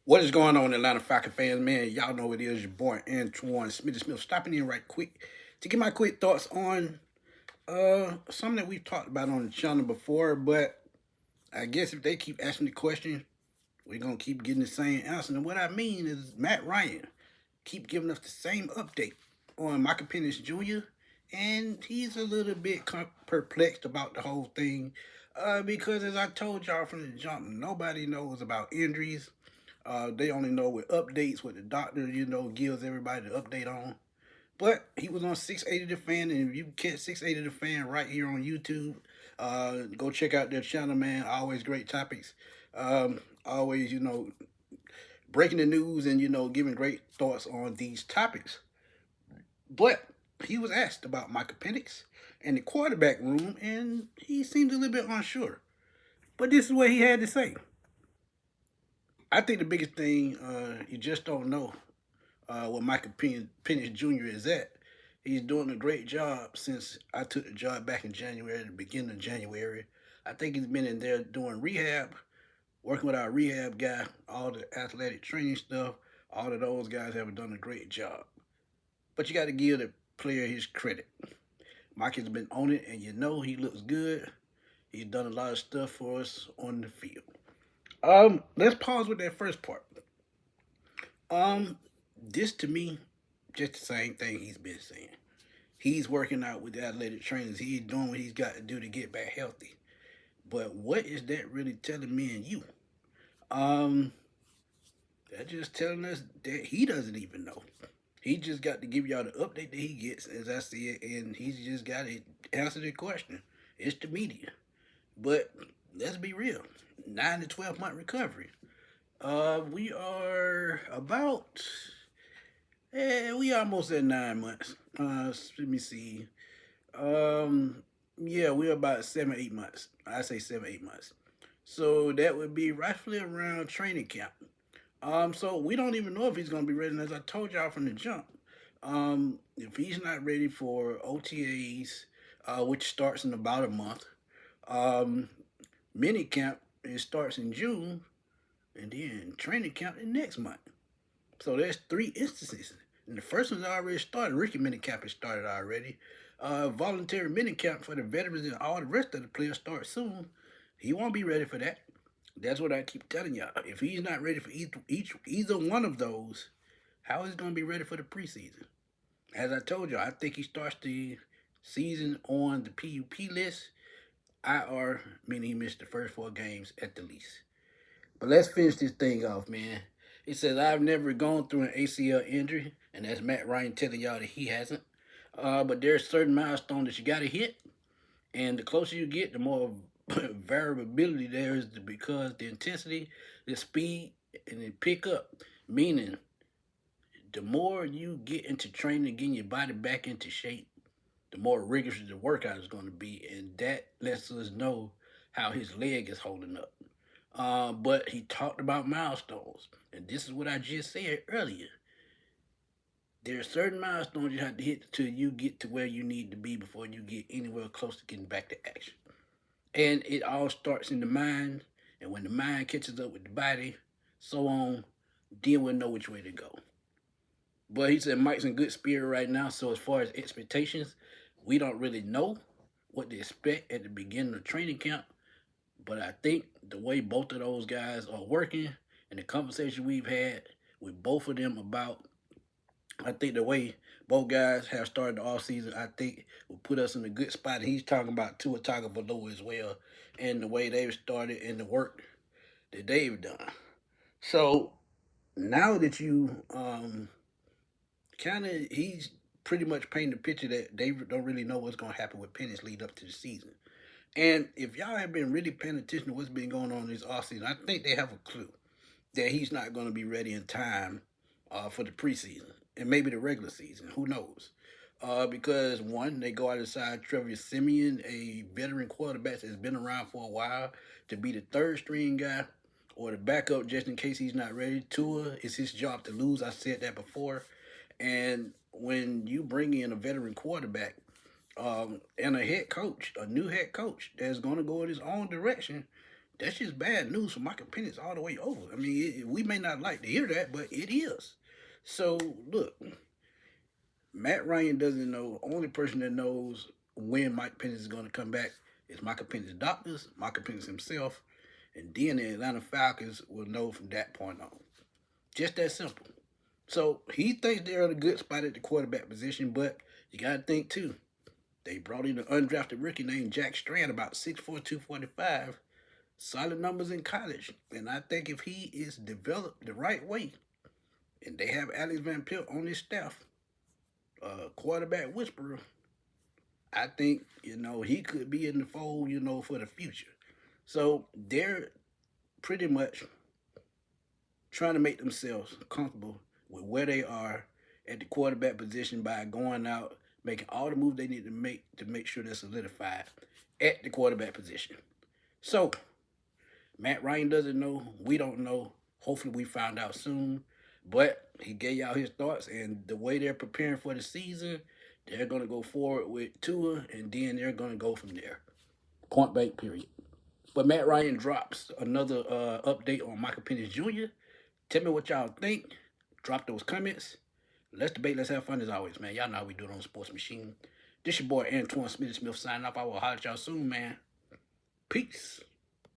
What is going on, Atlanta Falcon fans, man? Y'all know it is your boy Antoine Smith stopping in right quick to get my quick thoughts on something that we've talked about on the channel before, but I guess if they keep asking the question, we're gonna keep getting the same answer. And what I mean is Matt Ryan keep giving us the same update on Michael Penix Jr. and he's a little bit perplexed about the whole thing because as I told y'all from the jump, nobody knows about injuries. They only know with updates what the doctor, gives everybody the update on. But he was on 680 The Fan, and if you catch 680 The Fan right here on YouTube, go check out their channel, man. Always great topics. Always, breaking the news and, giving great thoughts on these topics. But he was asked about Michael Penix and the quarterback room, and he seemed a little bit unsure. But this is what he had to say. I think the biggest thing you just don't know where Michael Penix Jr. is at. He's doing a great job since I took the job back in January, the beginning of January. I think he's been in there doing rehab, working with our rehab guy, all the athletic training stuff. All of those guys have done a great job. But you got to give the player his credit. Mike has been on it, and he looks good. He's done a lot of stuff for us on the field. Let's pause with that first part. Um, this to me, just the same thing he's been saying. He's working out with the athletic trainers. He's doing what he's got to do to get back healthy. But what is that really telling me and you? Um, that's just telling us that he doesn't even know. He just got to give y'all the update that he gets, as I see it, and he's just got to answer the question. It's the media. But let's be real. 9 to 12 month recovery. We are about we almost at 9 months. Let me see. Yeah, we're about 7, 8 months. I say 7, 8 months. So that would be roughly around training camp. So we don't even know if he's gonna be ready. And as I told y'all from the jump, if he's not ready for OTAs, which starts in about a month, um, mini camp it starts in June, and then training camp the next month. So there's 3 instances. And the first one's already started. Rookie minicamp has started already. Voluntary minicamp for the veterans and all the rest of the players starts soon. He won't be ready for that. That's what I keep telling y'all. If he's not ready for either one of those, how is he gonna be ready for the preseason? As I told you, I think he starts the season on the PUP list. IR, meaning he missed the first 4 games at the least. But let's finish this thing off, man. He says, I've never gone through an ACL injury, and that's Matt Ryan telling y'all that he hasn't. But there's certain milestones that you got to hit, and the closer you get, the more variability there is because the intensity, the speed, and the pickup. Meaning, the more you get into training, getting your body back into shape, the more rigorous the workout is going to be, and that lets us know how his leg is holding up. But he talked about milestones, and this is what I just said earlier. There are certain milestones you have to hit till you get to where you need to be before you get anywhere close to getting back to action. And it all starts in the mind, and when the mind catches up with the body, so on, then we'll know which way to go. But he said Mike's in good spirit right now, so as far as expectations, we don't really know what to expect at the beginning of training camp. But I think the way both of those guys are working and the conversation we've had with both of them about, I think the way both guys have started the offseason, I think will put us in a good spot. And he's talking about Tua Tagovailoa as well, and the way they've started and the work that they've done. So now that you kind of, he's pretty much painting the picture that they don't really know what's going to happen with Penix lead up to the season. And if y'all have been really paying attention to what's been going on this offseason, I think they have a clue that he's not going to be ready in time for the preseason and maybe the regular season. Who knows? Because one, they go outside Trevor Simeon, a veteran quarterback that's been around for a while, to be the third string guy or the backup just in case he's not ready. Tua, it's his job to lose. I said that before. And when you bring in a veteran quarterback, and a head coach, a new head coach that's going to go in his own direction, That's just bad news for Michael Penix all the way over. I mean, we may not like to hear that, but it is. So, look, Matt Ryan doesn't know. Only person that knows when Mike Penix is going to come back is Michael Penix doctors, Michael Penix himself, and then the Atlanta Falcons will know from that point on. Just that simple. So he thinks they're in a good spot at the quarterback position, but you got to think too. They brought in an undrafted rookie named Jack Strand, about 6'4", 245. Solid numbers in college. And I think if he is developed the right way, and they have Alex Van Pelt on his staff, quarterback whisperer, I think, he could be in the fold, for the future. So they're pretty much trying to make themselves comfortable with where they are at the quarterback position by going out, making all the moves they need to make sure they're solidified at the quarterback position. So, Matt Ryan doesn't know. We don't know. Hopefully we find out soon. But he gave y'all his thoughts, and the way they're preparing for the season, they're going to go forward with Tua, and then they're going to go from there. Point blank, period. But Matt Ryan drops another update on Michael Penix Jr. Tell me what y'all think. Drop those comments. Let's debate. Let's have fun as always, man. Y'all know how we do it on Sports Machine. This your boy Antoine Smith signing off. I will holler at y'all soon, man. Peace.